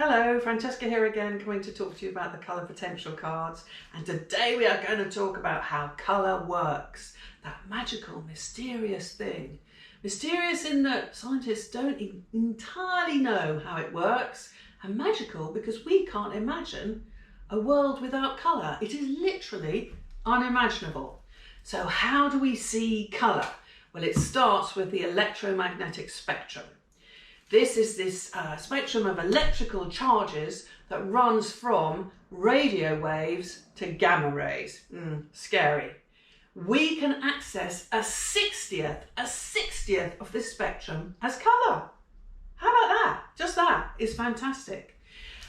Hello, Francesca here again, coming to talk to you about the colour potential cards. And today we are going to talk about how colour works. That magical, mysterious thing. Mysterious in that scientists don't entirely know how it works, and magical because we can't imagine a world without colour. It is literally unimaginable. So how do we see colour? Well, it starts with the electromagnetic spectrum. This is this spectrum of electrical charges that runs from radio waves to gamma rays. Scary. We can access a 60th of this spectrum as colour. How about that? Just that is fantastic.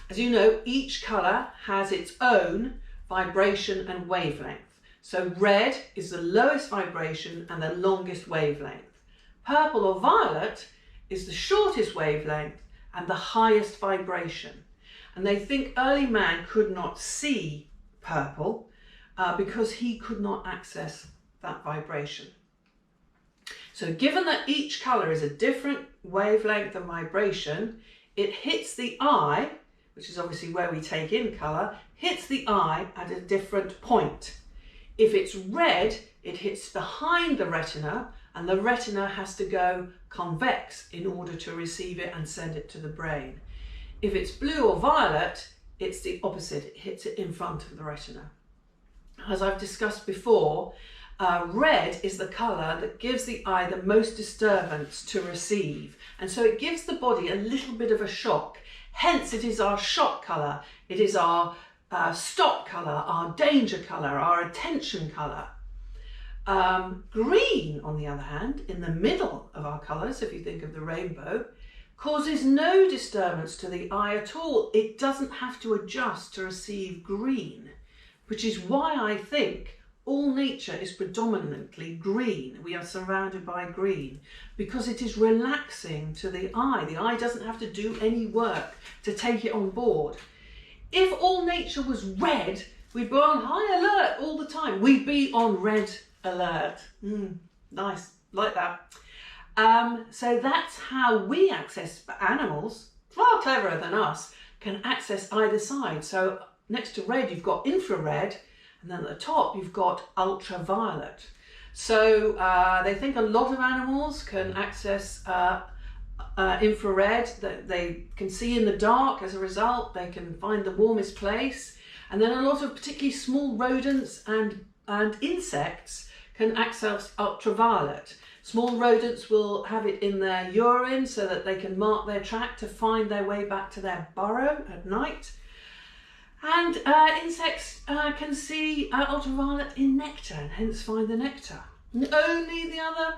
As you know, each colour has its own vibration and wavelength. So red is the lowest vibration and the longest wavelength. Purple or violet is the shortest wavelength and the highest vibration. And they think early man could not see purple because he could not access that vibration. So given that each colour is a different wavelength and vibration, it hits the eye, which is obviously where we take in colour, hits the eye at a different point. If it's red, it hits behind the retina, and the retina has to go convex in order to receive it and send it to the brain. If it's blue or violet, it's the opposite. It hits it in front of the retina. As I've discussed before, red is the colour that gives the eye the most disturbance to receive. And so it gives the body a little bit of a shock. Hence, it is our shock colour. It is our stop colour, our danger colour, our attention colour. Green, on the other hand, in the middle of our colours, if you think of the rainbow, causes no disturbance to the eye at all. It doesn't have to adjust to receive green, which is why I think all nature is predominantly green. We are surrounded by green because it is relaxing to the eye. The eye doesn't have to do any work to take it on board. If all nature was red, we'd be on high alert all the time. We'd be on red alert. Nice, like that. So that's how we access animals, far cleverer than us, can access either side. So next to red, you've got infrared, and then at the top, you've got ultraviolet. So they think a lot of animals can access infrared, that they can see in the dark. As a result, they can find the warmest place. And then a lot of particularly small rodents and insects can access ultraviolet. Small rodents will have it in their urine so that they can mark their track to find their way back to their burrow at night. And insects can see ultraviolet in nectar and hence find the nectar. And only the other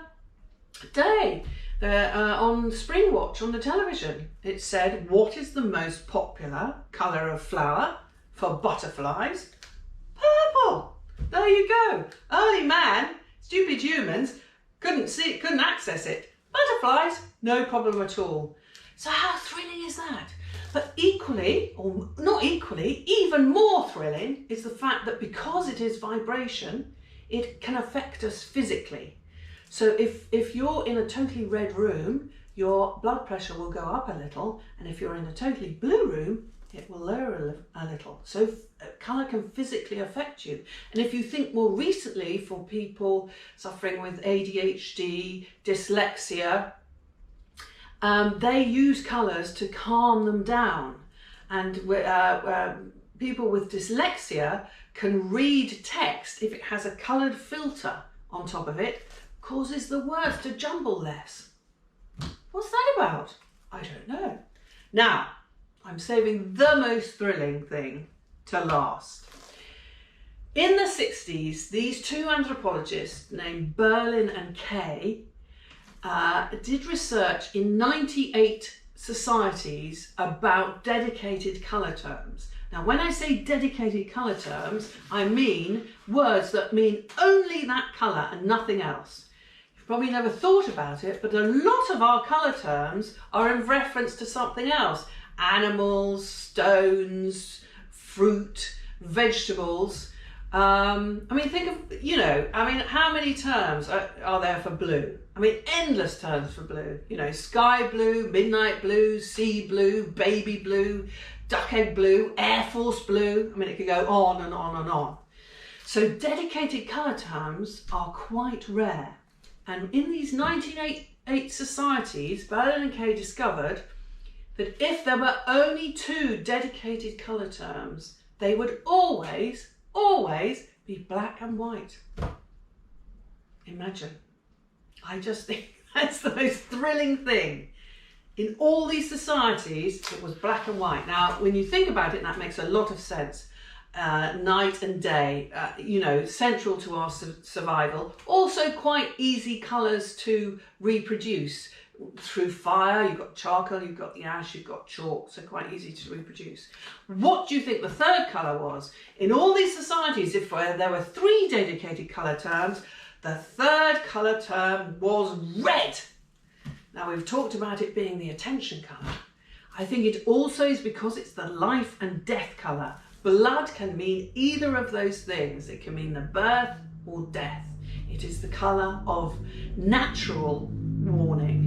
day, on Spring Watch on the television, it said, what is the most popular colour of flower for butterflies? Purple. There you go. Early man, stupid humans, couldn't see it, couldn't access it. Butterflies, no problem at all. So how thrilling is that? But equally, or not equally, even more thrilling is the fact that because it is vibration, it can affect us physically. So if you're in a totally red room, your blood pressure will go up a little, and if you're in a totally blue room, it will lower a little. So colour can physically affect you. And if you think more recently, for people suffering with ADHD, dyslexia, they use colours to calm them down. And people with dyslexia can read text if it has a coloured filter on top of it, causes the words to jumble less. What's that about? I don't know. Now, I'm saving the most thrilling thing to last. In the 60s, these two anthropologists named Berlin and Kay did research in 98 societies about dedicated colour terms. Now, when I say dedicated colour terms, I mean words that mean only that colour and nothing else. You've probably never thought about it, but a lot of our colour terms are in reference to something else. Animals, stones, fruit, vegetables. I mean, think of, you know, I mean, how many terms are there for blue? I mean, endless terms for blue. You know, sky blue, midnight blue, sea blue, baby blue, duck egg blue, Air Force blue. I mean, it could go on and on and on. So dedicated colour terms are quite rare. And in these 1988 societies, Berlin and Kay discovered that if there were only 2 dedicated colour terms, they would always be black and white. Imagine. I just think that's the most thrilling thing. In all these societies, it was black and white. Now, when you think about it, that makes a lot of sense. Night and day, you know, central to our survival. Also quite easy colours to reproduce. Through fire, you've got charcoal, you've got the ash, you've got chalk, so quite easy to reproduce. What do you think the third colour was? In all these societies, if there were 3 dedicated colour terms, the third colour term was red. Now, we've talked about it being the attention colour. I think it also is because it's the life and death colour. Blood can mean either of those things. It can mean the birth or death. It is the colour of natural warning.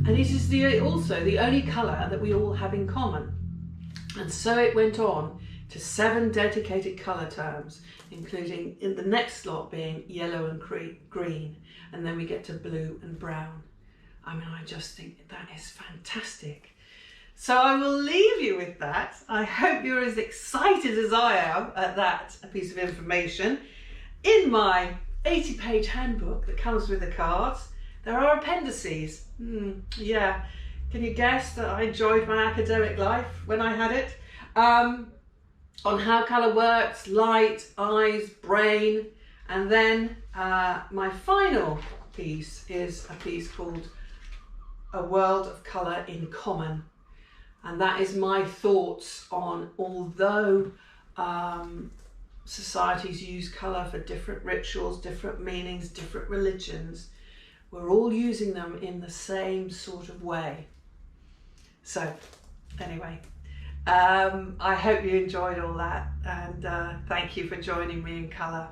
And it is also the only colour that we all have in common. And so it went on to 7 dedicated colour terms, including in the next slot being yellow and green. And then we get to blue and brown. I mean, I just think that is fantastic. So I will leave you with that. I hope you're as excited as I am at that piece of information. In my 80-page handbook that comes with the cards, there are appendices. Yeah, can you guess that I enjoyed my academic life when I had it? On how colour works, light, eyes, brain, and then my final piece is a piece called A World of Colour in Common. And that is my thoughts on, although societies use colour for different rituals, different meanings, different religions, we're all using them in the same sort of way. So anyway, I hope you enjoyed all that, and thank you for joining me in colour.